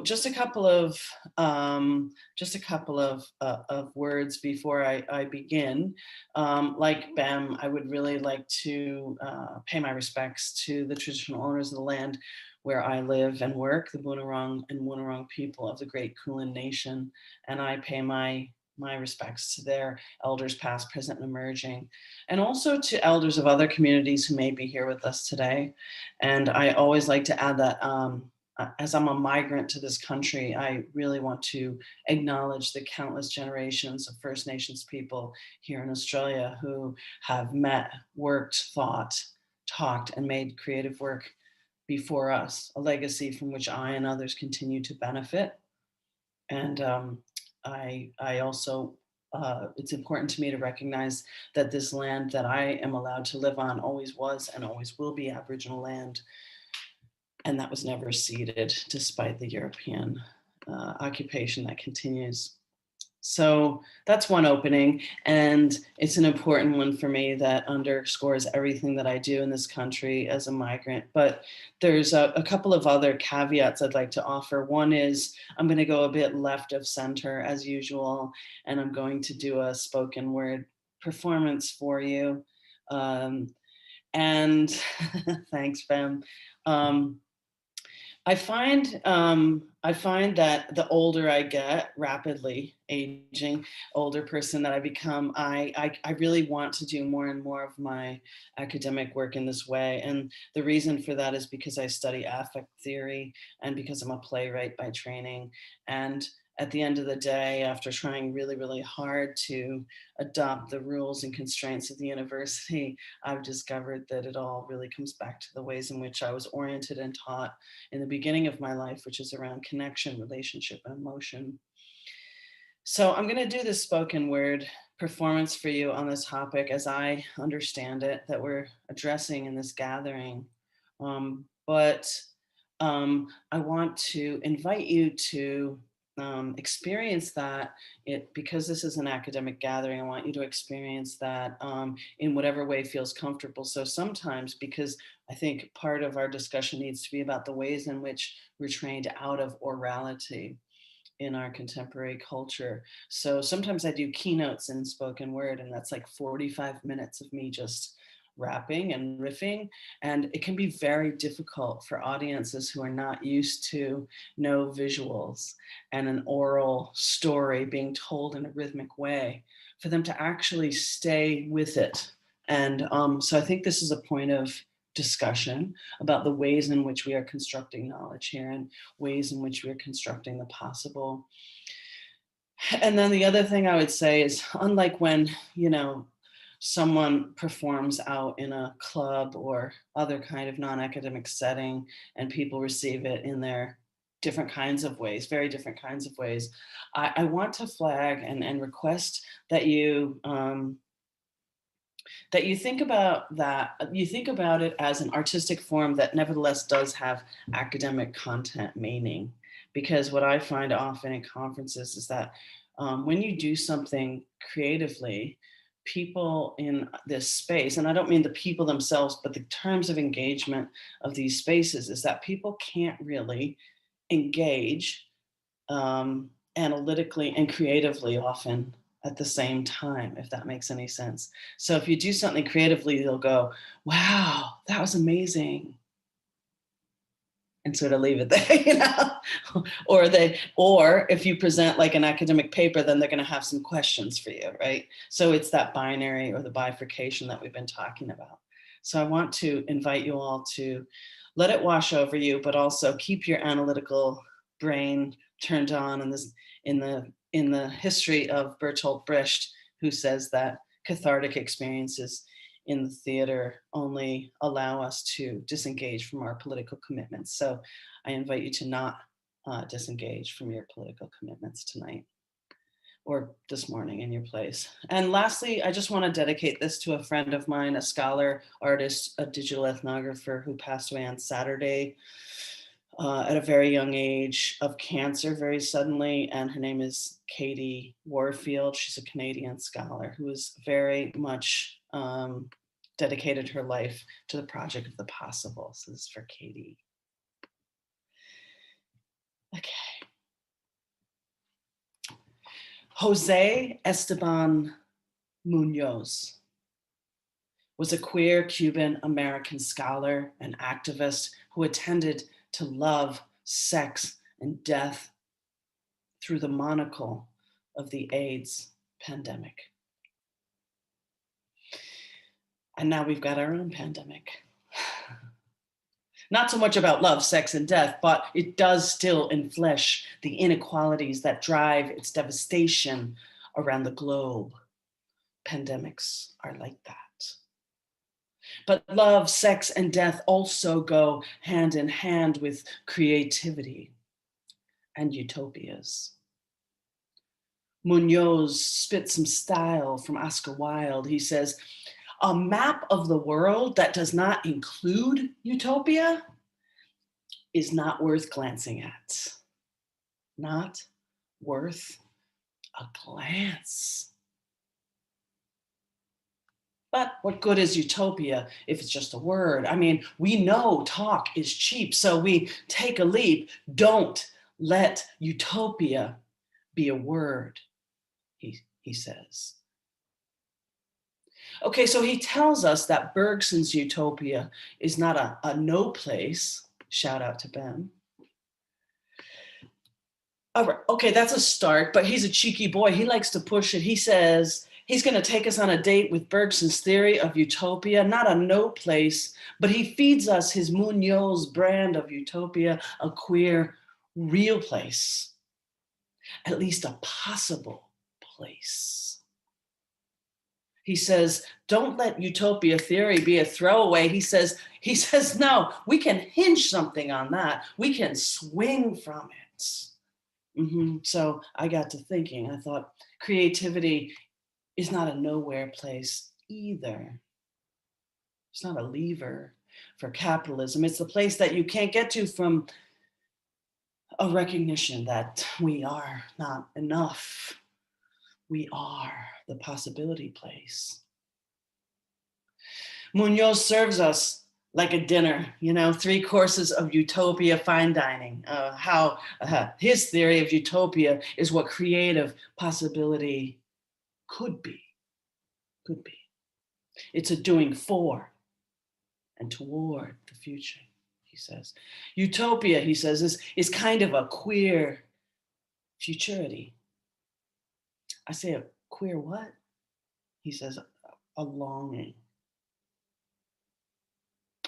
just a couple of words before I begin. Like Bem, I would really like to pay my respects to the traditional owners of the land where I live and work, the Boonwurrung and Woonwurrung people of the Great Kulin Nation, and I pay my respects to their elders past, present, and emerging, and also to elders of other communities who may be here with us today. And I always like to add that as I'm a migrant to this country, I really want to acknowledge the countless generations of First Nations people here in Australia who have met, worked, thought, talked, and made creative work before us, a legacy from which I and others continue to benefit. And I also, it's important to me to recognize that this land that I am allowed to live on always was and always will be Aboriginal land. And that was never ceded despite the European occupation that continues. So that's one opening, and it's an important one for me that underscores everything that I do in this country as a migrant. But there's a couple of other caveats I'd like to offer. One is I'm going to go a bit left of center as usual, and I'm going to do a spoken word performance for you. And thanks, Bem. I find that the older I get, rapidly aging, older person that I become, I really want to do more and more of my academic work in this way. And the reason for that is because I study affect theory and because I'm a playwright by training. And at the end of the day, after trying really, really hard to adopt the rules and constraints of the university, I've discovered that it all really comes back to the ways in which I was oriented and taught in the beginning of my life, which is around connection, relationship, and emotion. So I'm going to do this spoken word performance for you on this topic as I understand it, that we're addressing in this gathering. But I want to invite you to experience that because this is an academic gathering. I want you to experience that in whatever way feels comfortable. So sometimes, because I think part of our discussion needs to be about the ways in which we're trained out of orality in our contemporary culture. So sometimes I do keynotes in spoken word, and that's like 45 minutes of me just rapping and riffing, and it can be very difficult for audiences who are not used to no visuals and an oral story being told in a rhythmic way for them to actually stay with it. And so I think this is a point of discussion about the ways in which we are constructing knowledge here and ways in which we are constructing the possible. And then the other thing I would say is, unlike when, someone performs out in a club or other kind of non-academic setting and people receive it in their different kinds of ways, very different kinds of ways, I want to flag and request that you think about that, you think about it as an artistic form that nevertheless does have academic content meaning. Because what I find often in conferences is that when you do something creatively, people in this space, and I don't mean the people themselves, but the terms of engagement of these spaces, is that people can't really engage analytically and creatively often at the same time, if that makes any sense. So if you do something creatively, they'll go, wow, that was amazing, and sort of leave it there, or if you present like an academic paper, then they're going to have some questions for you, right? So it's that binary or the bifurcation that we've been talking about. So I want to invite you all to let it wash over you, but also keep your analytical brain turned on in the history of Bertolt Brecht, who says that cathartic experiences in the theater only allow us to disengage from our political commitments. So I invite you to not disengage from your political commitments tonight or this morning in your place. And lastly, I just want to dedicate this to a friend of mine, a scholar, artist, a digital ethnographer who passed away on Saturday at a very young age of cancer very suddenly. And her name is Katie Warfield. She's a Canadian scholar who is very much dedicated her life to the project of the possible. So this is for Katie. Okay. Jose Esteban Munoz was a queer Cuban American scholar and activist who attended to love, sex, and death through the monocle of the AIDS pandemic. And now we've got our own pandemic. Not so much about love, sex, and death, but it does still enflesh the inequalities that drive its devastation around the globe. Pandemics are like that. But love, sex, and death also go hand in hand with creativity and utopias. Munoz spits some style from Oscar Wilde. He says, a map of the world that does not include utopia is not worth glancing at. Not worth a glance. But what good is utopia if it's just a word? I mean, we know talk is cheap, so we take a leap. Don't let utopia be a word, he says. Okay, so he tells us that Bergson's utopia is not a no place. Shout out to Ben. All right, okay, that's a start, but he's a cheeky boy. He likes to push it. He says he's going to take us on a date with Bergson's theory of utopia, not a no place, but he feeds us his Munoz brand of utopia, a queer, real place, at least a possible place. He says, don't let utopia theory be a throwaway. He says, no, we can hinge something on that. We can swing from it. So I got to thinking, I thought creativity is not a nowhere place either. It's not a lever for capitalism. It's the place that you can't get to from a recognition that we are not enough. We are the possibility place. Munoz serves us like a dinner, 3 courses of utopia fine dining. His theory of utopia is what creative possibility could be. It's a doing for and toward the future, he says. Utopia, he says, is kind of a queer futurity. I say a queer what? He says a longing.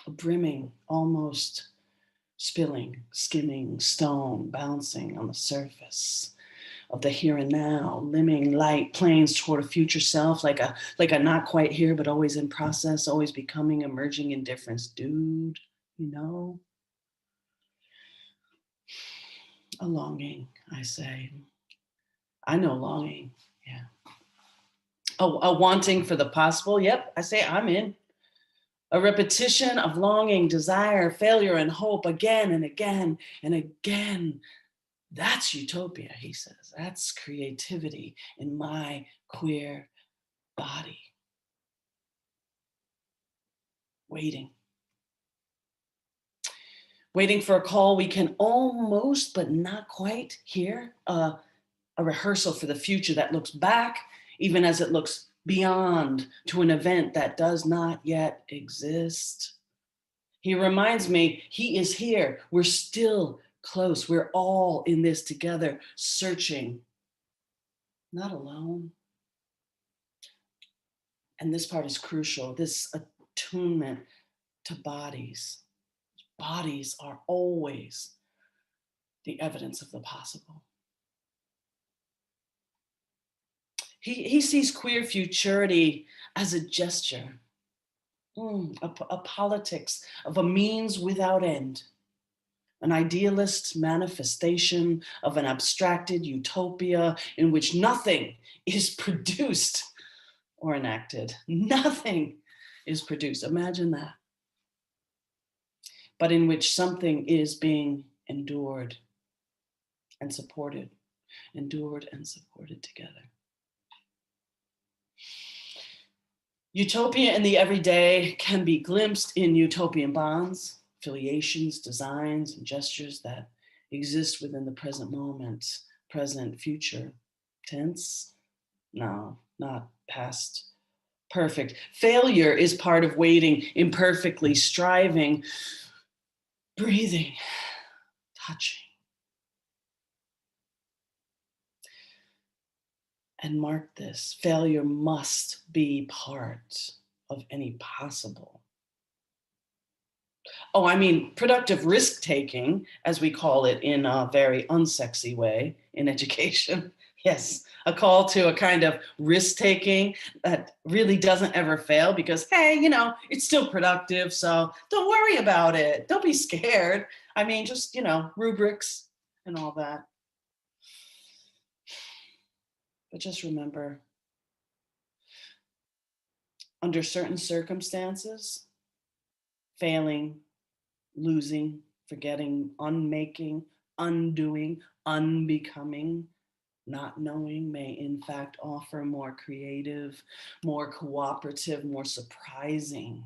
A brimming, almost spilling, skimming stone bouncing on the surface of the here and now, limbing light planes toward a future self, like a not quite here, but always in process, always becoming, emerging in difference. Dude, A longing, I say. I know longing, yeah. A wanting for the possible, yep, I say I'm in. A repetition of longing, desire, failure, and hope again and again and again. That's utopia, he says. That's creativity in my queer body. Waiting for a call we can almost, but not quite hear. A rehearsal for the future that looks back, even as it looks beyond to an event that does not yet exist. He reminds me, he is here. We're still close. We're all in this together, searching, not alone. And this part is crucial, this attunement to bodies. Bodies are always the evidence of the possible. He sees queer futurity as a gesture, a politics of a means without end, an idealist manifestation of an abstracted utopia in which nothing is produced or enacted. Nothing is produced. Imagine that. But in which something is being endured and supported together. Utopia in the everyday can be glimpsed in utopian bonds, affiliations, designs, and gestures that exist within the present moment, present, future tense. No, not past perfect. Failure is part of waiting, imperfectly striving, breathing, touching. And mark this, failure must be part of any possible. Oh, I mean, productive risk taking, as we call it in a very unsexy way in education. Yes, a call to a kind of risk taking that really doesn't ever fail because, hey, you know, it's still productive. So don't worry about it. Don't be scared. I mean, just, you know, rubrics and all that. But just remember, under certain circumstances, failing, losing, forgetting, unmaking, undoing, unbecoming, not knowing may in fact offer more creative, more cooperative, more surprising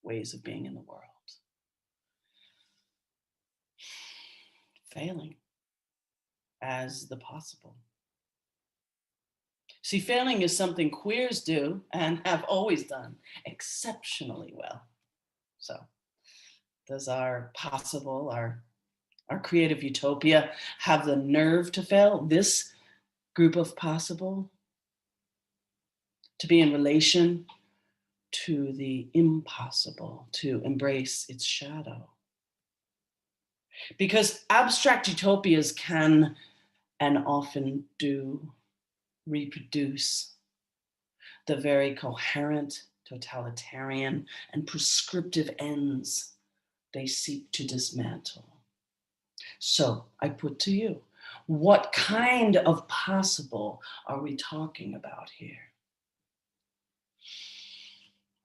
ways of being in the world. Failing as the possible. See, failing is something queers do and have always done exceptionally well. So does our possible, our creative utopia have the nerve to fail? This group of possible, to be in relation to the impossible, to embrace its shadow. Because abstract utopias can and often do reproduce the very coherent, totalitarian, and prescriptive ends they seek to dismantle. So I put to you, what kind of possible are we talking about here?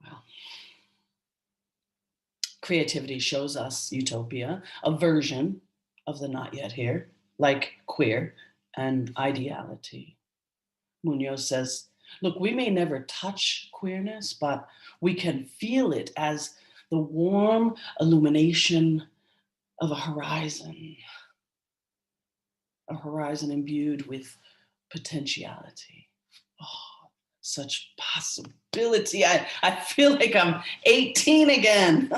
Well, creativity shows us utopia, a version of the not yet here, like queer and ideality. Munoz says, look, we may never touch queerness, but we can feel it as the warm illumination of a horizon imbued with potentiality. Oh, such possibility. I feel like I'm 18 again.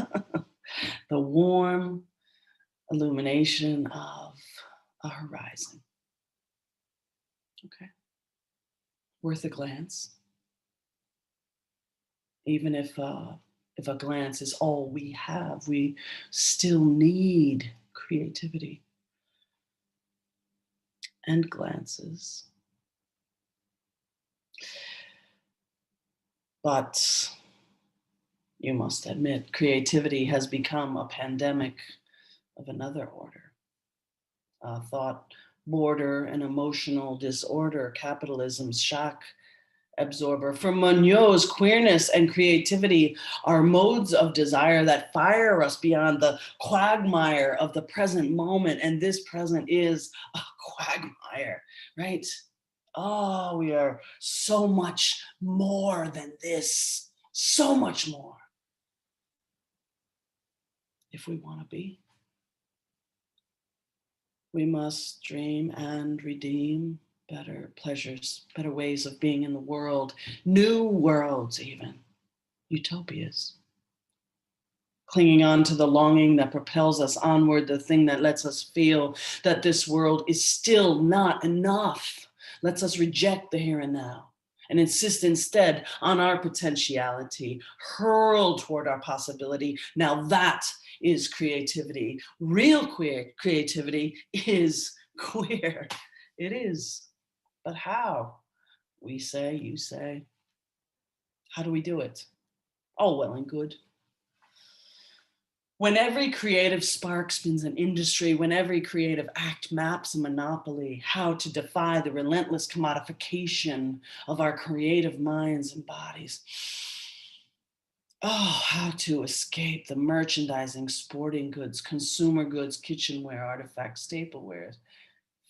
The warm illumination of a horizon. Okay. Worth a glance. Even if a glance is all we have, we still need creativity and glances. But you must admit, creativity has become a pandemic of another order. Thought border and emotional disorder, capitalism's shock absorber. For Munoz, queerness and creativity are modes of desire that fire us beyond the quagmire of the present moment. And this present is a quagmire, right? Oh, we are so much more than this, so much more. If we want to be, we must dream and redeem better pleasures, better ways of being in the world, new worlds even, utopias. Clinging on to the longing that propels us onward, the thing that lets us feel that this world is still not enough, lets us reject the here and now and insist instead on our potentiality, hurl toward our possibility. Now that is creativity. Real queer creativity is queer. It is. But how? We say, you say. How do we do it? All well and good. When every creative spark spins an industry, when every creative act maps a monopoly, how to defy the relentless commodification of our creative minds and bodies. Oh, how to escape the merchandising, sporting goods, consumer goods, kitchenware, artifacts, staplewares,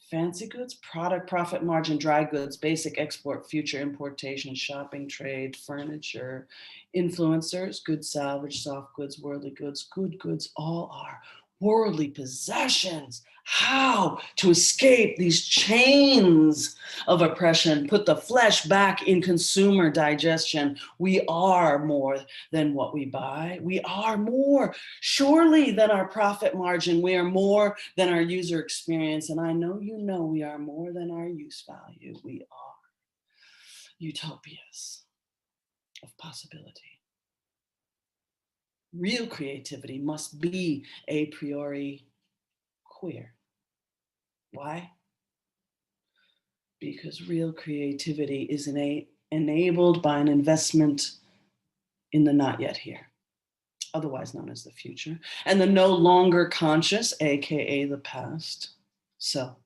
fancy goods, product, profit margin, dry goods, basic export, future importation, shopping, trade, furniture, influencers, good salvage, soft goods, worldly goods, good goods, all are worldly possessions, how to escape these chains of oppression, put the flesh back in consumer digestion. We are more than what we buy. We are more, surely, than our profit margin. We are more than our user experience. And I know you know we are more than our use value. We are utopias of possibility. Real creativity must be a priori queer. Why? Because real creativity is enabled by an investment in the not yet here, otherwise known as the future, and the no longer conscious, aka the past. So,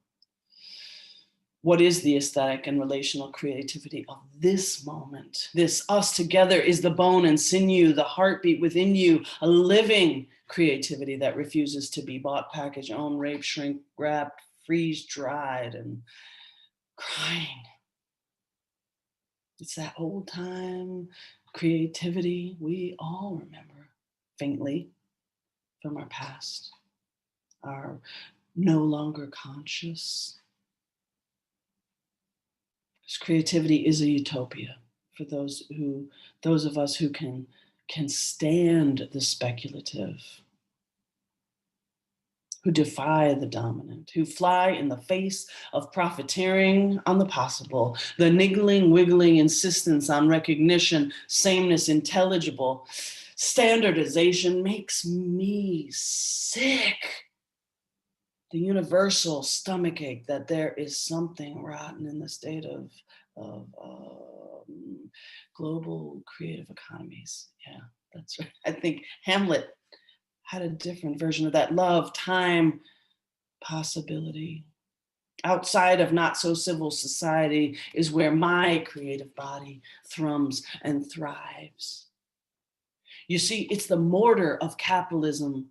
what is the aesthetic and relational creativity of this moment? This us together is the bone and sinew, the heartbeat within you, a living creativity that refuses to be bought, packaged, owned, raped, shrink wrapped, freeze dried, and crying. It's that old time creativity we all remember faintly from our past, our no longer conscious. Because creativity is a utopia for those of us who can stand the speculative, who defy the dominant, who fly in the face of profiteering on the possible, the niggling, wiggling insistence on recognition, sameness, intelligible. Standardization makes me sick. The universal stomachache that there is something rotten in the state of global creative economies. Yeah, that's right. I think Hamlet had a different version of that. Love, time, possibility. Outside of not so civil society is where my creative body thrums and thrives. You see, it's the mortar of capitalism,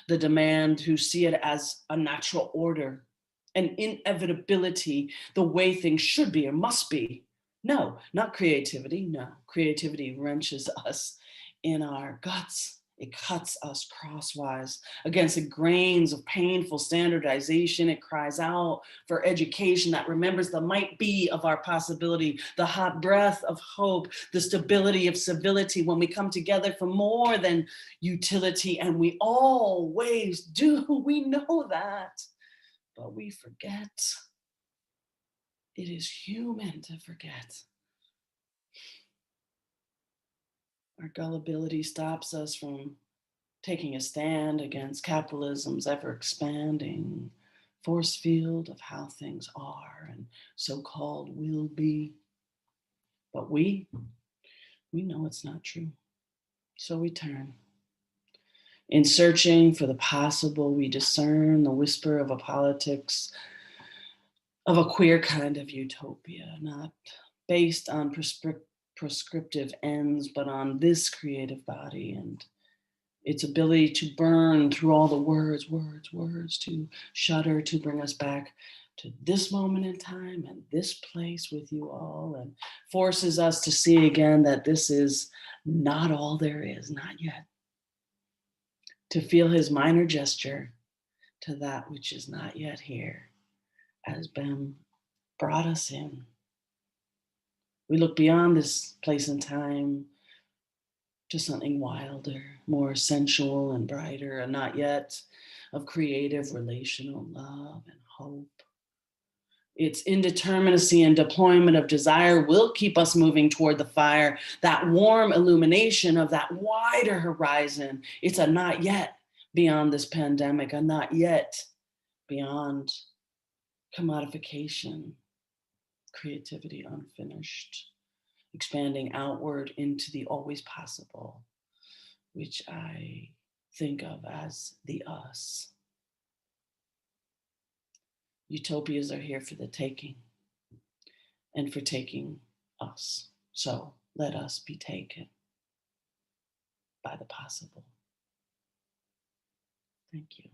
the demand, who see it as a natural order, an inevitability, the way things should be or must be. No, not creativity. No, creativity wrenches us in our guts. It cuts us crosswise against the grains of painful standardization. It cries out for education that remembers the might be of our possibility, the hot breath of hope, the stability of civility when we come together for more than utility. And we always do. We know that, but we forget. It is human to forget. Our gullibility stops us from taking a stand against capitalism's ever-expanding force field of how things are and so-called will be. But we know it's not true. So we turn. In searching for the possible, we discern the whisper of a politics of a queer kind of utopia, not based on prescriptive ends, but on this creative body and its ability to burn through all the words, to shudder, to bring us back to this moment in time and this place with you all, and forces us to see again that this is not all there is, not yet. To feel his minor gesture to that which is not yet here, as Bem brought us in. We look beyond this place and time to something wilder, more sensual and brighter, and not yet of creative relational love and hope. Its indeterminacy and deployment of desire will keep us moving toward the fire, that warm illumination of that wider horizon. It's a not yet beyond this pandemic, a not yet beyond commodification, creativity unfinished, expanding outward into the always possible, which I think of as the us. Utopias are here for the taking and for taking us. So let us be taken by the possible. Thank you.